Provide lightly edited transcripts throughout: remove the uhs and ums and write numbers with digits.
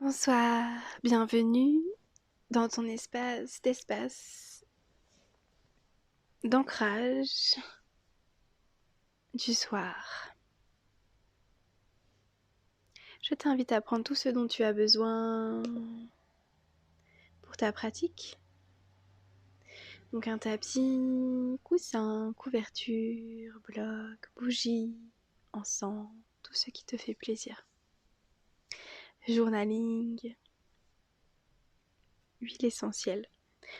Bonsoir, bienvenue dans ton d'espace d'ancrage du soir. Je t'invite à prendre tout ce dont tu as besoin pour ta pratique. Donc un tapis, coussin, couverture, bloc, bougie, encens, tout ce qui te fait plaisir. Journaling, huile essentielle,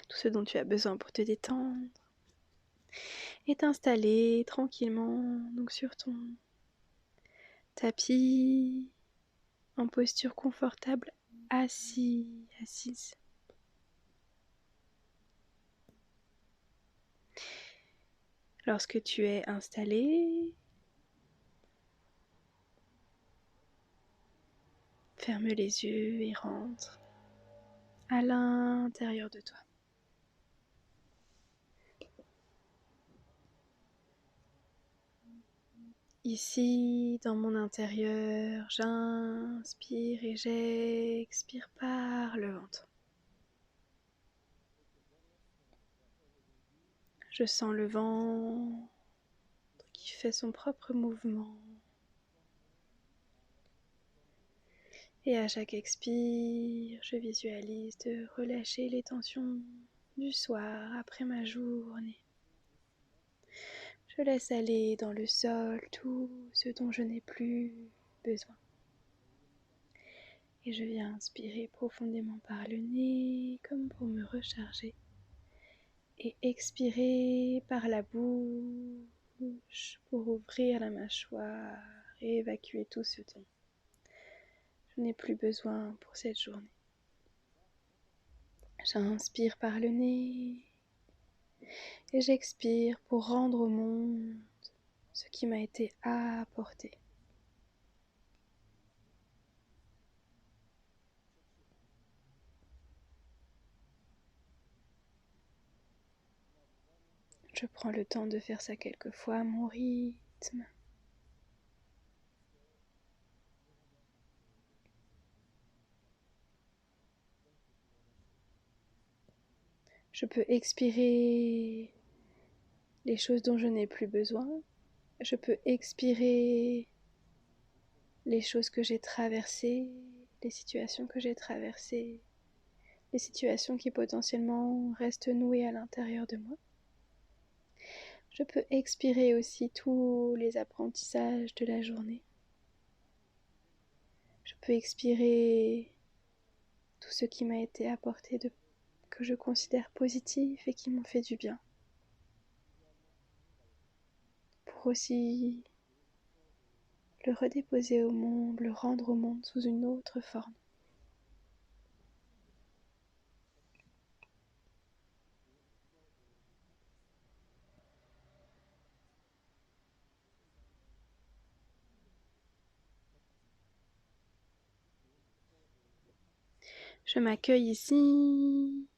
tout ce dont tu as besoin pour te détendre. Et t'installer tranquillement donc sur ton tapis en posture confortable, assise. Lorsque tu es installé, ferme les yeux et rentre à l'intérieur de toi. Ici, dans mon intérieur, j'inspire et j'expire par le ventre. Je sens le ventre qui fait son propre mouvement. Et à chaque expire, je visualise de relâcher les tensions du soir après ma journée. Je laisse aller dans le sol tout ce dont je n'ai plus besoin. Et je viens inspirer profondément par le nez comme pour me recharger. Et expirer par la bouche pour ouvrir la mâchoire et évacuer tout ce dont je n'ai plus besoin pour cette journée. J'inspire par le nez et j'expire pour rendre au monde ce qui m'a été apporté. Je prends le temps de faire ça quelques fois à mon rythme. Je peux expirer les choses dont je n'ai plus besoin. Je peux expirer les choses que j'ai traversées, les situations que j'ai traversées, les situations qui potentiellement restent nouées à l'intérieur de moi. Je peux expirer aussi tous les apprentissages de la journée. Je peux expirer tout ce qui m'a été apporté que je considère positif et qui m'ont fait du bien. Pour aussi le redéposer au monde, le rendre au monde sous une autre forme. Je m'accueille ici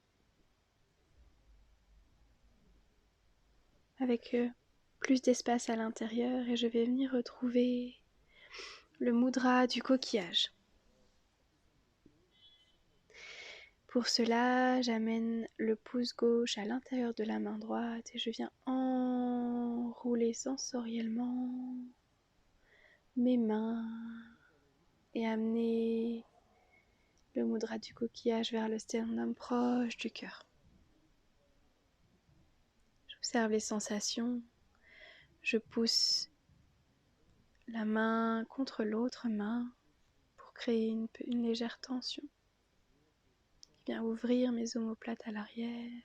avec plus d'espace à l'intérieur et je vais venir retrouver le mudra du coquillage. Pour cela, j'amène le pouce gauche à l'intérieur de la main droite et je viens enrouler sensoriellement mes mains et amener le mudra du coquillage vers le sternum proche du cœur. J'observe les sensations. Je pousse la main contre l'autre main pour créer une légère tension qui vient ouvrir mes omoplates à l'arrière.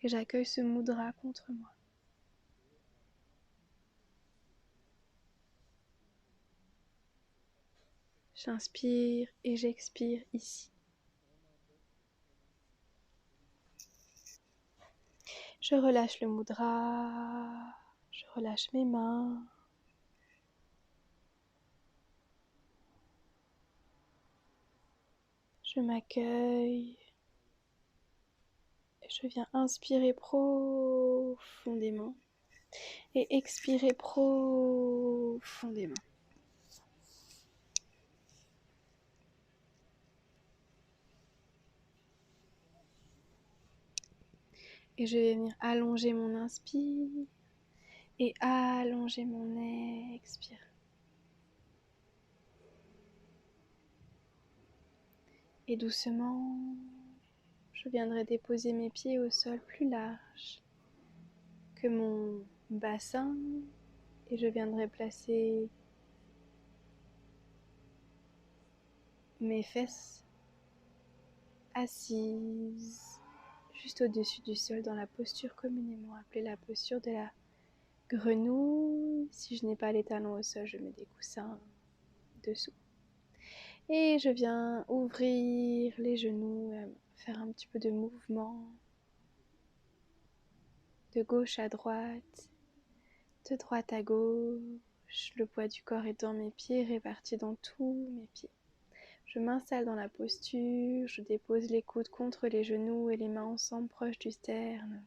Et j'accueille ce mudra contre moi. J'inspire et j'expire ici. Je relâche le mudra, je relâche mes mains. Je m'accueille et je viens inspirer profondément et expirer profondément. Et je vais venir allonger mon inspire et allonger mon expire. Et doucement, je viendrai déposer mes pieds au sol plus large que mon bassin et je viendrai placer mes fesses assises juste au-dessus du sol dans la posture communément appelée la posture de la grenouille. Si je n'ai pas les talons au sol, je mets des coussins dessous. Et je viens ouvrir les genoux, faire un petit peu de mouvement de gauche à droite, de droite à gauche. Le poids du corps est dans mes pieds, réparti dans tous mes pieds. Je m'installe dans la posture, je dépose les coudes contre les genoux et les mains ensemble proches du sternum.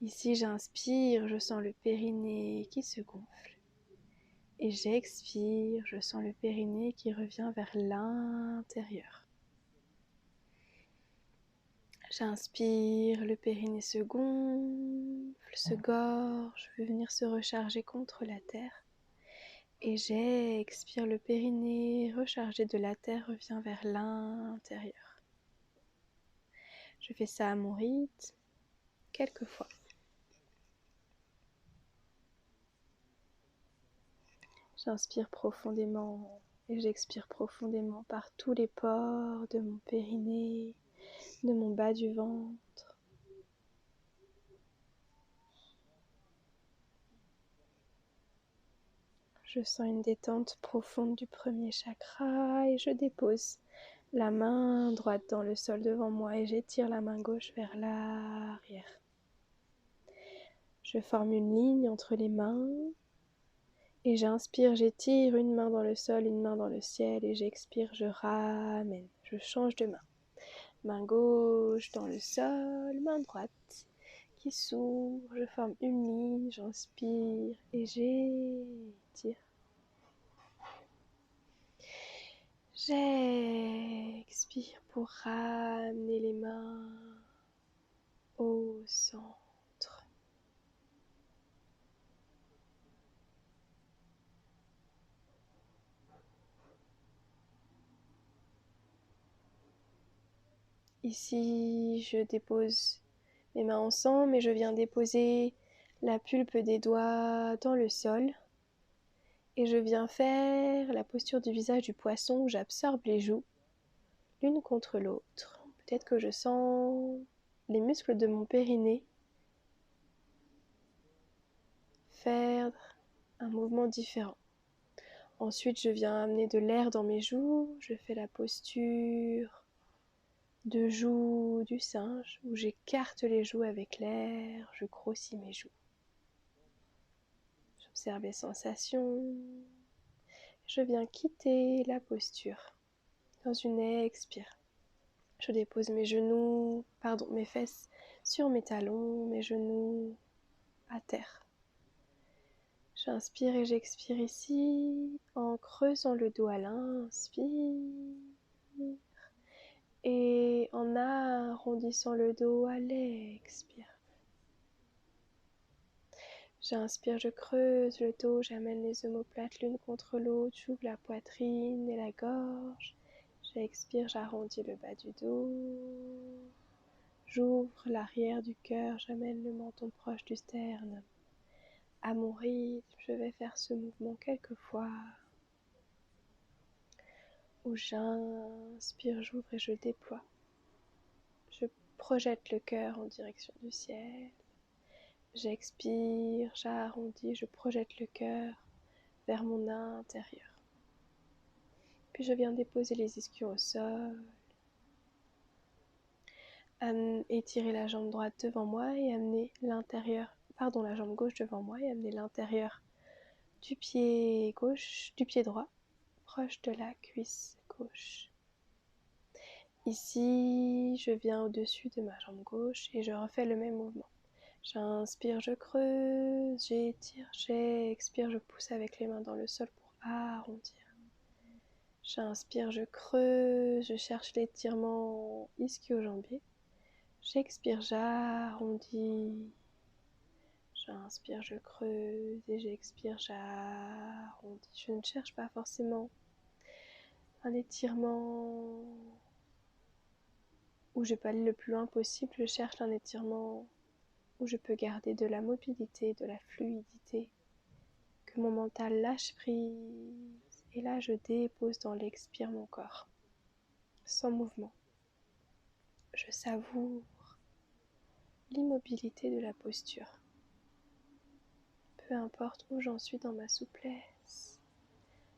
Ici, j'inspire, je sens le périnée qui se gonfle. Et j'expire, je sens le périnée qui revient vers l'intérieur. J'inspire, le périnée se gonfle, se gorge, veut venir se recharger contre la terre. Et j'expire, le périnée rechargé de la terre revient vers l'intérieur. Je fais ça à mon rythme, quelques fois. J'inspire profondément et j'expire profondément par tous les pores de mon périnée, de mon bas du ventre. Je sens une détente profonde du premier chakra et je dépose la main droite dans le sol devant moi et j'étire la main gauche vers l'arrière. Je forme une ligne entre les mains et j'inspire, j'étire une main dans le sol, une main dans le ciel et j'expire, je ramène, je change de main. Main gauche dans le sol, main droite qui s'ouvre, je forme une ligne, j'inspire et j'étire. J'expire pour ramener les mains au centre. Ici, je dépose mes mains ensemble et je viens déposer la pulpe des doigts dans le sol. Et je viens faire la posture du visage du poisson où j'absorbe les joues l'une contre l'autre. Peut-être que je sens les muscles de mon périnée faire un mouvement différent. Ensuite, je viens amener de l'air dans mes joues. Je fais la posture de joue du singe où j'écarte les joues avec l'air. Je grossis mes joues. J'observe les sensations. Je viens quitter la posture dans une expire. Je dépose mes fesses sur mes talons, mes genoux à terre. J'inspire et j'expire ici en creusant le dos à l'inspire et en arrondissant le dos à l'expire. J'inspire, je creuse le dos, j'amène les omoplates l'une contre l'autre, j'ouvre la poitrine et la gorge. J'expire, j'arrondis le bas du dos. J'ouvre l'arrière du cœur, j'amène le menton proche du sternum. À mon rythme, je vais faire ce mouvement quelques fois. Où j'inspire, j'ouvre et je déploie. Je projette le cœur en direction du ciel. J'expire, j'arrondis, je projette le cœur vers mon intérieur. Puis je viens déposer les ischios au sol. Étirer la jambe droite devant moi et amener la jambe gauche devant moi et amener l'intérieur du pied droit, proche de la cuisse gauche. Ici, je viens au-dessus de ma jambe gauche et je refais le même mouvement. J'inspire, je creuse, j'étire, j'expire, je pousse avec les mains dans le sol pour arrondir. J'inspire, je creuse, je cherche l'étirement ischio-jambier. J'expire, j'arrondis. J'inspire, je creuse et j'expire, j'arrondis. Je ne cherche pas forcément un étirement où je peux aller le plus loin possible. Je cherche un étirement où je peux garder de la mobilité, de la fluidité, que mon mental lâche prise. Et là, je dépose dans l'expire mon corps, sans mouvement. Je savoure l'immobilité de la posture. Peu importe où j'en suis dans ma souplesse,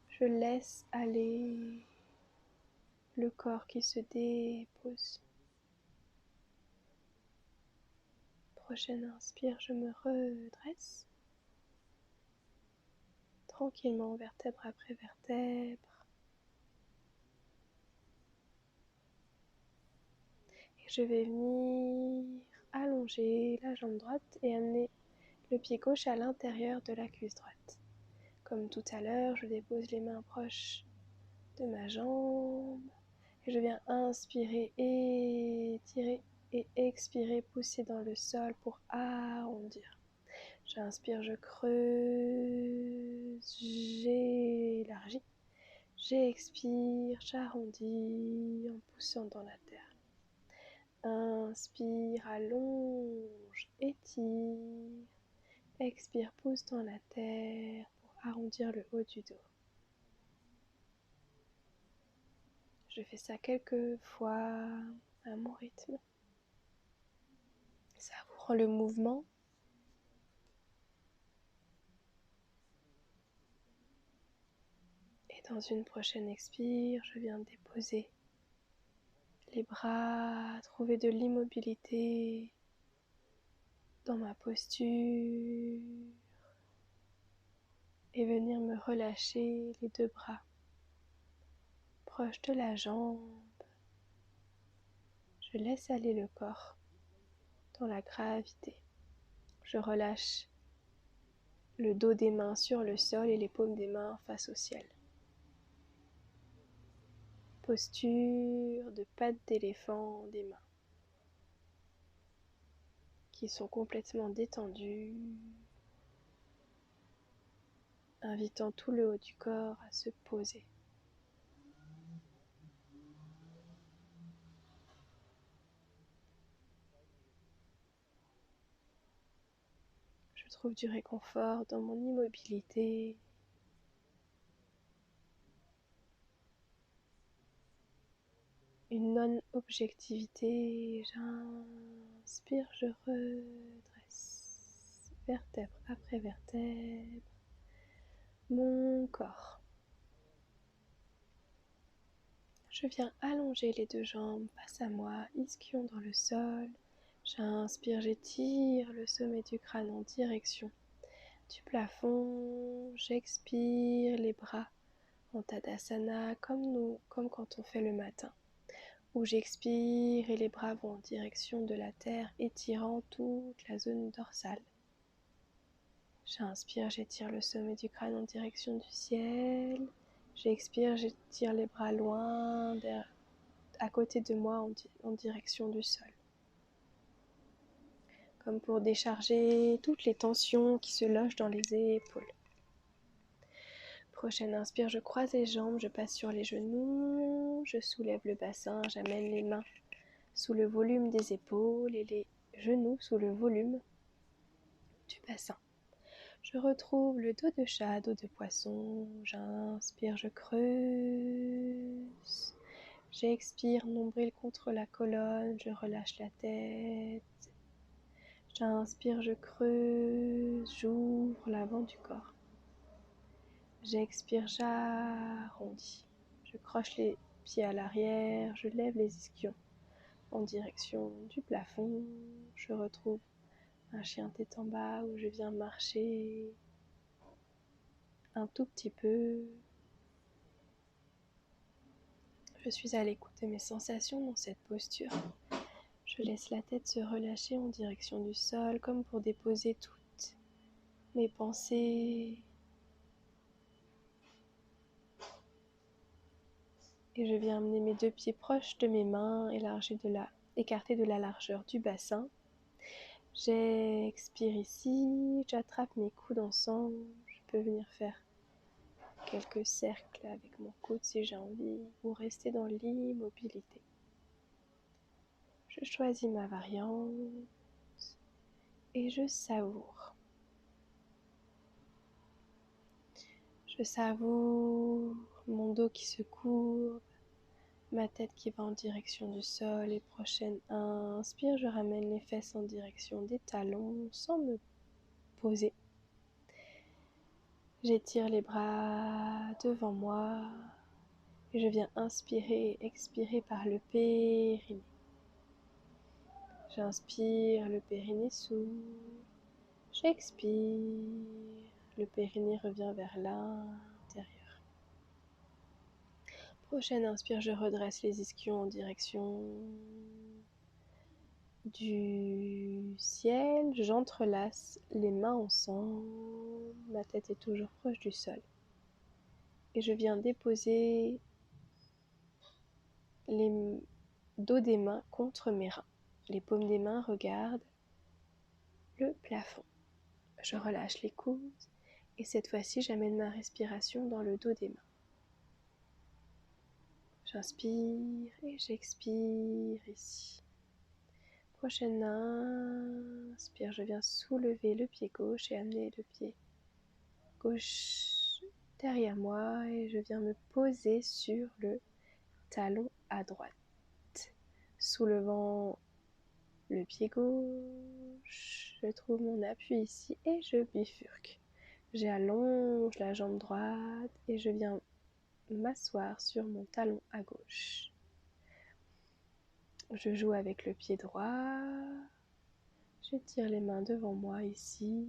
je laisse aller le corps qui se dépose. Prochaine inspire, je me redresse. Tranquillement, vertèbre après vertèbre. Et je vais venir allonger la jambe droite et amener le pied gauche à l'intérieur de la cuisse droite. Comme tout à l'heure, je dépose les mains proches de ma jambe. Et je viens inspirer, étirer et expirer, pousser dans le sol pour arrondir. J'inspire, je creuse, j'élargis. J'expire, j'arrondis en poussant dans la terre. Inspire, allonge, étire. Expire, pousse dans la terre pour arrondir le haut du dos. Je fais ça quelques fois à mon rythme. Savourant le mouvement. Et dans une prochaine expire, je viens déposer les bras, trouver de l'immobilité dans ma posture et venir me relâcher les deux bras proches de la jambe. Je laisse aller le corps dans la gravité. Je relâche le dos des mains sur le sol et les paumes des mains face au ciel. Posture de pattes d'éléphant des mains qui sont complètement détendues, invitant tout le haut du corps à se poser. Je trouve du réconfort dans mon immobilité. Une non-objectivité. J'inspire, je redresse. Vertèbre après vertèbre. Mon corps. Je viens allonger les deux jambes face à moi, ischion dans le sol. J'inspire, j'étire le sommet du crâne en direction du plafond. J'expire les bras en Tadasana comme quand on fait le matin. Où j'expire et les bras vont en direction de la terre, étirant toute la zone dorsale. J'inspire, j'étire le sommet du crâne en direction du ciel. J'expire, j'étire les bras loin, à côté de moi en direction du sol. Comme pour décharger toutes les tensions qui se logent dans les épaules. Prochaine inspire, je croise les jambes, je passe sur les genoux, je soulève le bassin, j'amène les mains sous le volume des épaules et les genoux sous le volume du bassin. Je retrouve le dos de chat, dos de poisson. J'inspire, je creuse. J'expire, nombril contre la colonne. Je relâche la tête. J'inspire, je creuse. J'ouvre l'avant du corps. J'expire, j'arrondis. Je croche les pieds à l'arrière. Je lève les ischions en direction du plafond. Je retrouve un chien tête en bas où je viens marcher un tout petit peu. Je suis à l'écoute de mes sensations dans cette posture. Je laisse la tête se relâcher en direction du sol comme pour déposer toutes mes pensées. Et je viens amener mes deux pieds proches de mes mains, élargis de la écarté de la largeur du bassin. J'expire ici, j'attrape mes coudes ensemble. Je peux venir faire quelques cercles avec mon coude si j'ai envie, ou rester dans l'immobilité. Je choisis ma variante et je savoure. Je savoure mon dos qui se courbe, ma tête qui va en direction du sol. Et prochaine inspire, je ramène les fesses en direction des talons sans me poser. J'étire les bras devant moi et je viens inspirer et expirer par le périnée. J'inspire, le périnée s'ouvre. J'expire, le périnée revient vers l'intérieur. Prochaine inspire, je redresse les ischions en direction du ciel. J'entrelace les mains ensemble. Ma tête est toujours proche du sol. Et je viens déposer les dos des mains contre mes reins. Les paumes des mains regardent le plafond. Je relâche les coudes et cette fois-ci, j'amène ma respiration dans le dos des mains. J'inspire et j'expire ici. Prochaine inspire, je viens soulever le pied gauche et amener le pied gauche derrière moi et je viens me poser sur le talon à droite. Soulevant le pied gauche, je trouve mon appui ici et je bifurque. J'allonge la jambe droite et je viens m'asseoir sur mon talon à gauche. Je joue avec le pied droit. Je tire les mains devant moi ici.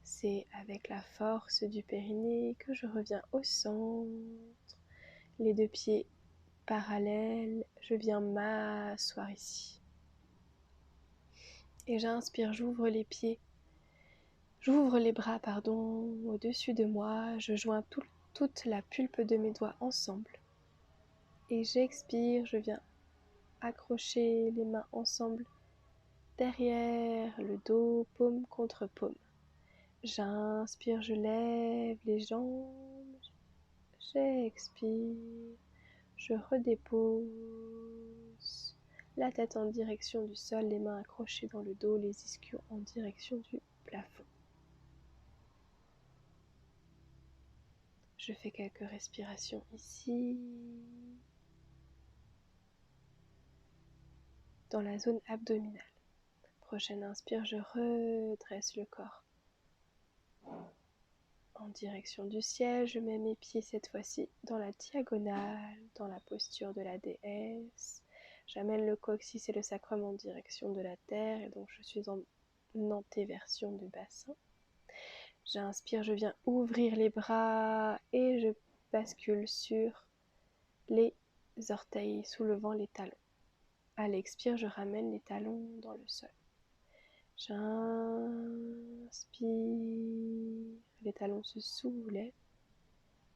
C'est avec la force du périnée que je reviens au centre. Les deux pieds parallèles, je viens m'asseoir ici. Et j'inspire, j'ouvre les pieds. J'ouvre les bras, au-dessus de moi. Je joins toute la pulpe de mes doigts ensemble. Et j'expire, je viens accrocher les mains ensemble derrière le dos, paume contre paume. J'inspire, je lève les jambes. J'expire, je redépose la tête en direction du sol, les mains accrochées dans le dos, les ischions en direction du plafond. Je fais quelques respirations ici, dans la zone abdominale. Prochaine inspire, je redresse le corps en direction du ciel. Je mets mes pieds cette fois-ci dans la diagonale, dans la posture de la déesse. J'amène le coccyx et le sacrum en direction de la terre et donc je suis en antéversion du bassin. J'inspire, je viens ouvrir les bras et je bascule sur les orteils, soulevant les talons. À l'expire, je ramène les talons dans le sol. J'inspire, les talons se soulèvent.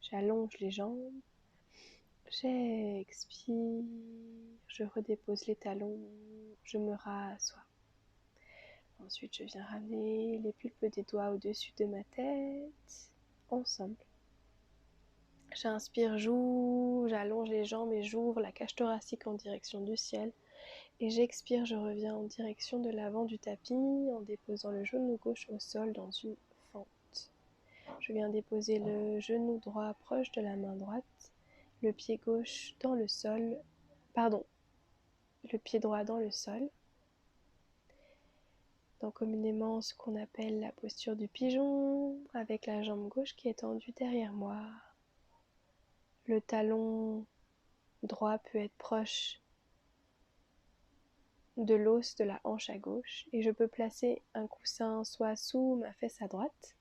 J'allonge les jambes. J'expire, je redépose les talons, je me rassois. Ensuite, je viens ramener les pulpes des doigts au-dessus de ma tête, ensemble. J'inspire, j'allonge les jambes et j'ouvre la cage thoracique en direction du ciel. Et j'expire, je reviens en direction de l'avant du tapis en déposant le genou gauche au sol dans une fente. Je viens déposer le genou droit proche de la main droite, le pied gauche dans le sol, le pied droit dans le sol. Donc communément ce qu'on appelle la posture du pigeon, avec la jambe gauche qui est tendue derrière moi. Le talon droit peut être proche de l'os de la hanche à gauche et je peux placer un coussin soit sous ma fesse à droite,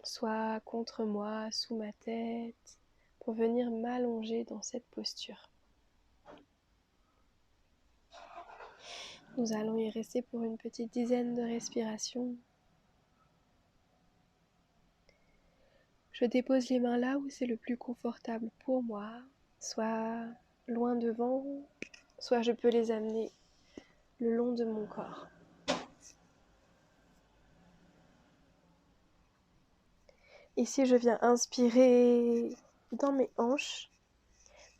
soit contre moi, sous ma tête, pour venir m'allonger dans cette posture. Nous allons y rester pour une petite dizaine de respirations. Je dépose les mains là où c'est le plus confortable pour moi, soit loin devant, soit je peux les amener le long de mon corps. Ici, je viens inspirer dans mes hanches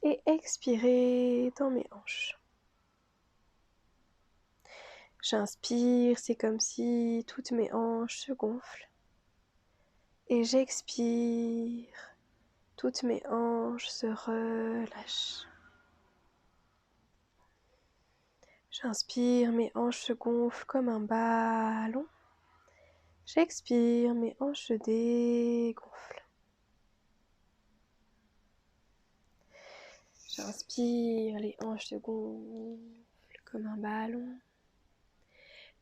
et expirer dans mes hanches. J'inspire, c'est comme si toutes mes hanches se gonflent. Et j'expire, toutes mes hanches se relâchent. J'inspire, mes hanches se gonflent comme un ballon. J'expire, mes hanches se dégonflent. J'inspire, les hanches se gonflent comme un ballon.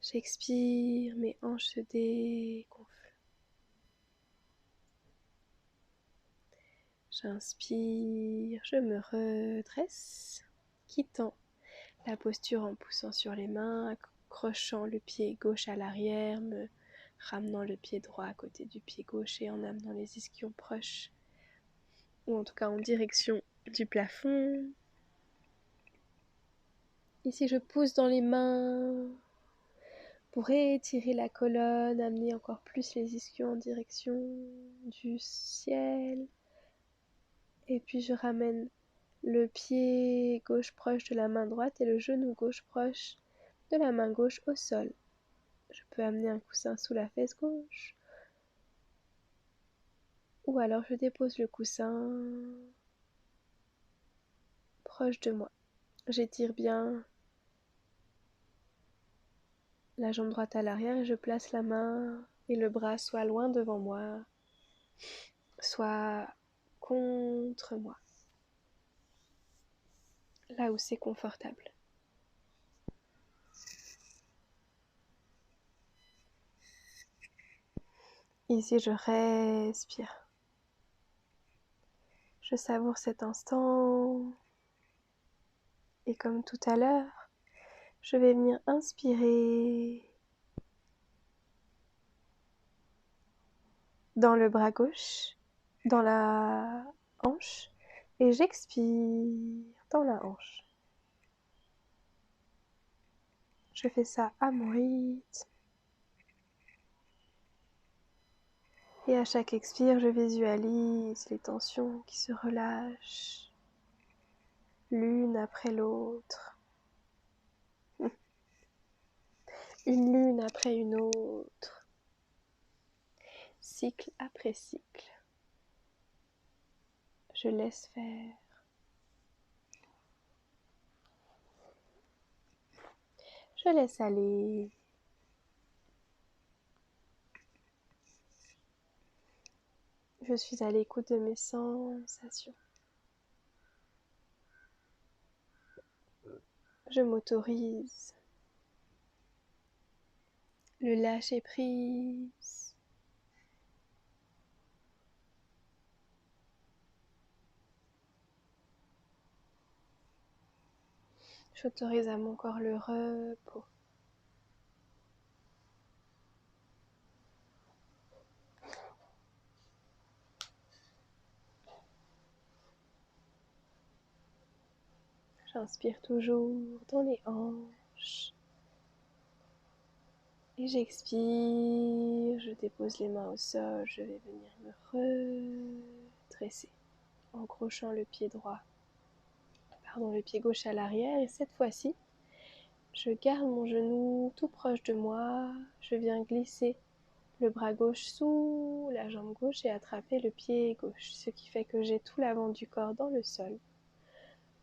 J'expire, mes hanches se dégonflent. J'inspire, je me redresse, quittant la posture en poussant sur les mains, accrochant le pied gauche à l'arrière, me ramenant le pied droit à côté du pied gauche et en amenant les ischions proches, ou en tout cas en direction du plafond. Ici, je pousse dans les mains pour étirer la colonne, amener encore plus les ischions en direction du ciel. Et puis je ramène le pied gauche proche de la main droite et le genou gauche proche de la main gauche au sol. Je peux amener un coussin sous la fesse gauche. Ou alors je dépose le coussin proche de moi. J'étire bien la jambe droite à l'arrière et je place la main et le bras soit loin devant moi, soit contre moi, là où c'est confortable. Ici, je respire. Je savoure cet instant. Et comme tout à l'heure, je vais venir inspirer dans le bras gauche, dans la hanche, et j'expire dans la hanche. Je fais ça à mon rythme. Et à chaque expire, je visualise les tensions qui se relâchent l'une après l'autre. Une lune après une autre. Cycle après cycle. Je laisse faire. Je laisse aller. Je suis à l'écoute de mes sensations. Je m'autorise le lâcher prise. J'autorise à mon corps le repos. J'inspire toujours dans les hanches. Et j'expire, je dépose les mains au sol, je vais venir me redresser en crochant le pied le pied gauche à l'arrière. Et cette fois-ci, je garde mon genou tout proche de moi, je viens glisser le bras gauche sous la jambe gauche et attraper le pied gauche, ce qui fait que j'ai tout l'avant du corps dans le sol.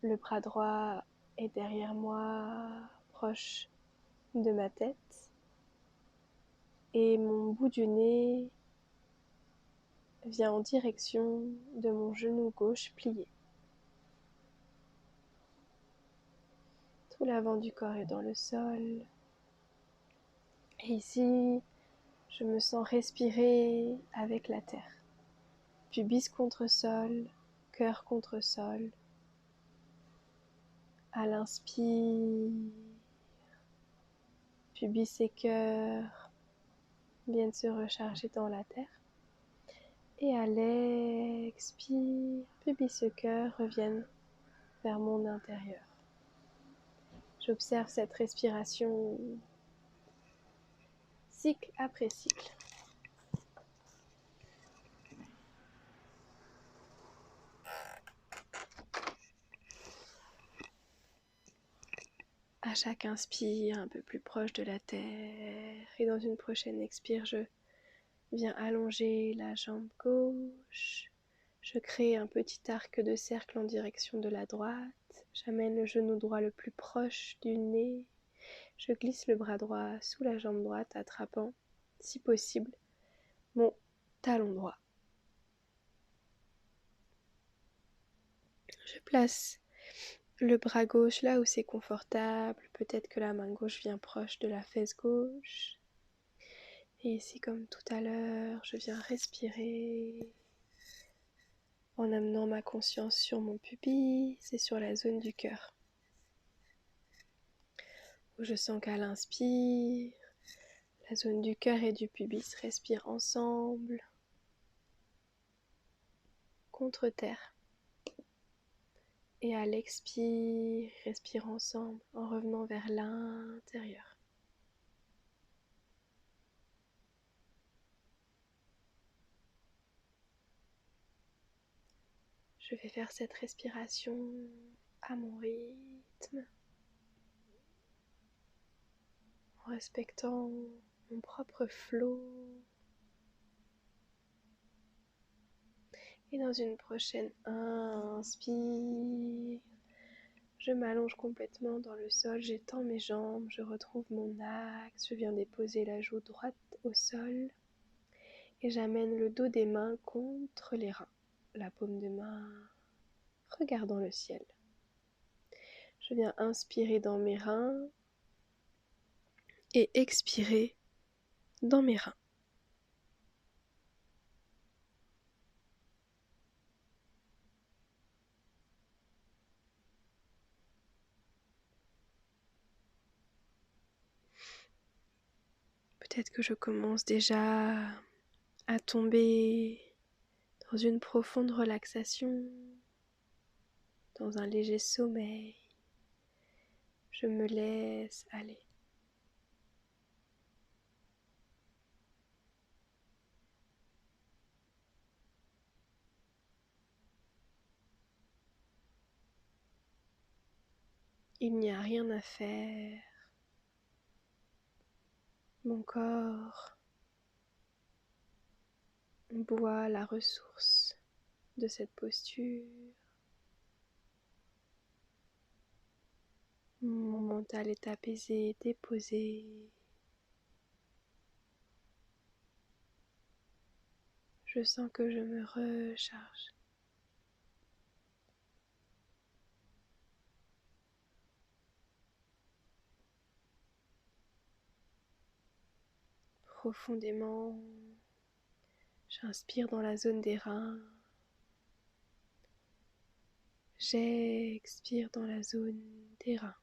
Le bras droit est derrière moi, proche de ma tête. Et mon bout du nez vient en direction de mon genou gauche plié. Tout l'avant du corps est dans le sol. Et ici, je me sens respirer avec la terre. Pubis contre sol, cœur contre sol. À l'inspire, pubis et cœur viennent se recharger dans la terre. Et à l'expire, pubis et cœur reviennent vers mon intérieur. J'observe cette respiration cycle après cycle. À chaque inspire, un peu plus proche de la terre. Et dans une prochaine expire, je viens allonger la jambe gauche. Je crée un petit arc de cercle en direction de la droite. J'amène le genou droit le plus proche du nez. Je glisse le bras droit sous la jambe droite, attrapant, si possible, mon talon droit. Je place le bras gauche là où c'est confortable. Peut-être que la main gauche vient proche de la fesse gauche. Et ici, comme tout à l'heure, je viens respirer en amenant ma conscience sur mon pubis et sur la zone du cœur. Où je sens qu'à l'inspire, la zone du cœur et du pubis respirent ensemble, contre terre. Et à l'expire, respire ensemble en revenant vers l'intérieur. Je vais faire cette respiration à mon rythme, en respectant mon propre flow. Et dans une prochaine inspire, je m'allonge complètement dans le sol, j'étends mes jambes, je retrouve mon axe, je viens déposer la joue droite au sol et j'amène le dos des mains contre les reins, la paume de main regardant le ciel. Je viens inspirer dans mes reins et expirer dans mes reins. Peut-être que je commence déjà à tomber dans une profonde relaxation, dans un léger sommeil. Je me laisse aller. Il n'y a rien à faire. Mon corps boit la ressource de cette posture. Mon mental est apaisé, déposé. Je sens que je me recharge. Profondément, j'inspire dans la zone des reins. J'expire dans la zone des reins.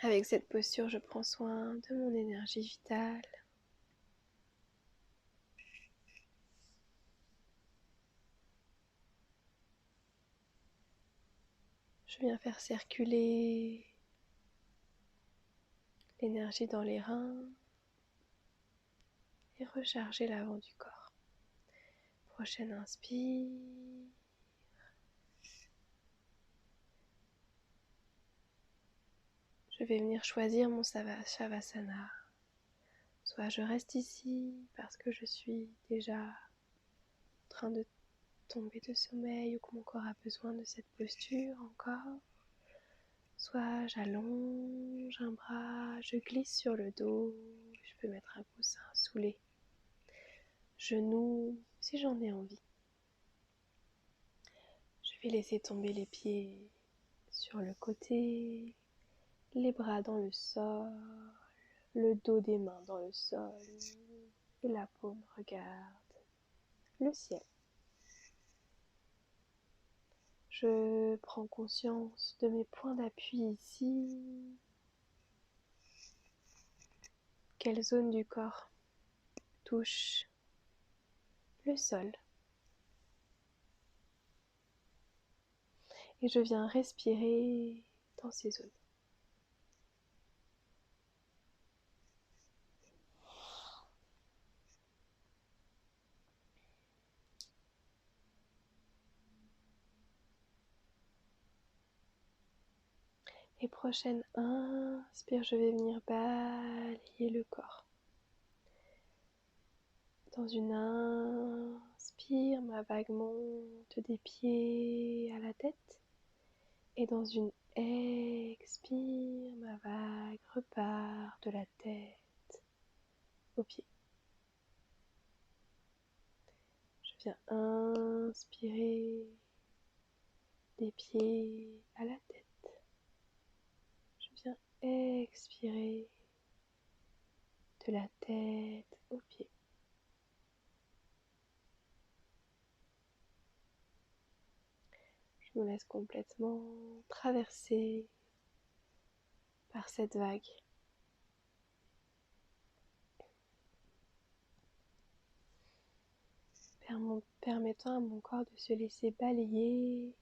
Avec cette posture, je prends soin de mon énergie vitale. Je viens faire circuler l'énergie dans les reins et recharger l'avant du corps. Prochaine inspire. Je vais venir choisir mon Shavasana. Soit je reste ici parce que je suis déjà en train de tomber de sommeil ou que mon corps a besoin de cette posture encore. Soit j'allonge un bras, je glisse sur le dos, je peux mettre un coussin sous les genoux si j'en ai envie. Je vais laisser tomber les pieds sur le côté, les bras dans le sol, le dos des mains dans le sol et la paume regarde le ciel. Je prends conscience de mes points d'appui ici. Quelle zone du corps touche le sol? Et je viens respirer dans ces zones. Et prochaine inspire, je vais venir balayer le corps. Dans une inspire, ma vague monte des pieds à la tête. Et dans une expire, ma vague repart de la tête aux pieds. Je viens inspirer des pieds à la tête. Je viens expirer de la tête aux pieds. Je me laisse complètement traverser par cette vague. Permettant à mon corps de se laisser balayer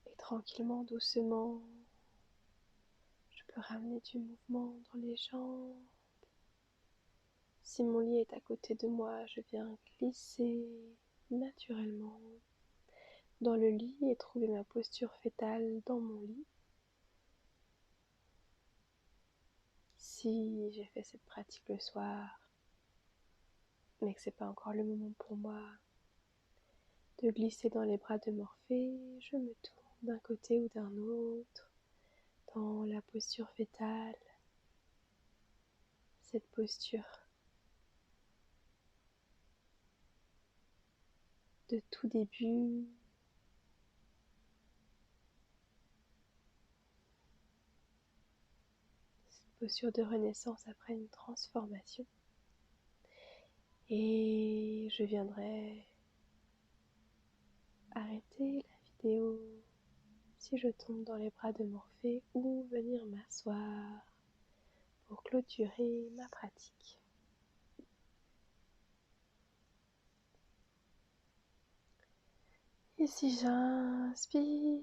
et tranquillement, doucement, je peux ramener du mouvement dans les jambes. Si mon lit est à côté de moi, je viens glisser naturellement dans le lit et trouver ma posture fétale dans mon lit. Si j'ai fait cette pratique le soir, mais que c'est pas encore le moment pour moi de glisser dans les bras de Morphée, je me tourne d'un côté ou d'un autre dans la posture fétale, cette posture de tout début, cette posture de renaissance après une transformation. Et je viendrai arrêter la vidéo si je tombe dans les bras de Morphée ou venir m'asseoir pour clôturer ma pratique. Et si j'inspire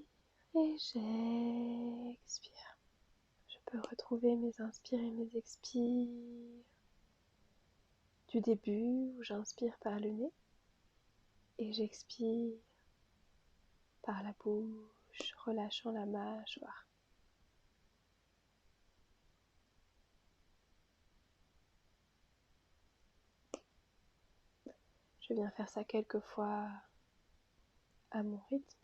et j'expire, je peux retrouver mes inspires et mes expires du début où j'inspire par le nez et j'expire par la bouche, relâchant la mâchoire. Je viens faire ça quelques fois à mon rythme.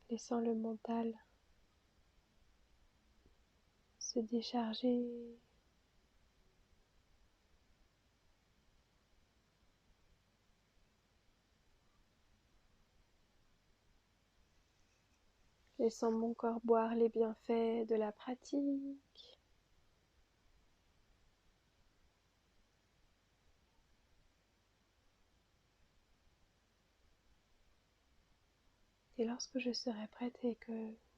Laissant le mental se décharger laissant mon corps boire les bienfaits de la pratique. Et lorsque je serai prête et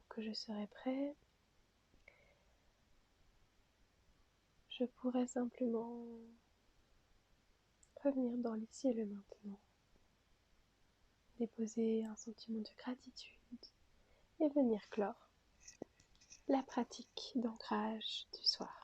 que je serai prêt, je pourrai simplement revenir dans l'ici et le maintenant, déposer un sentiment de gratitude et venir clore la pratique d'ancrage du soir.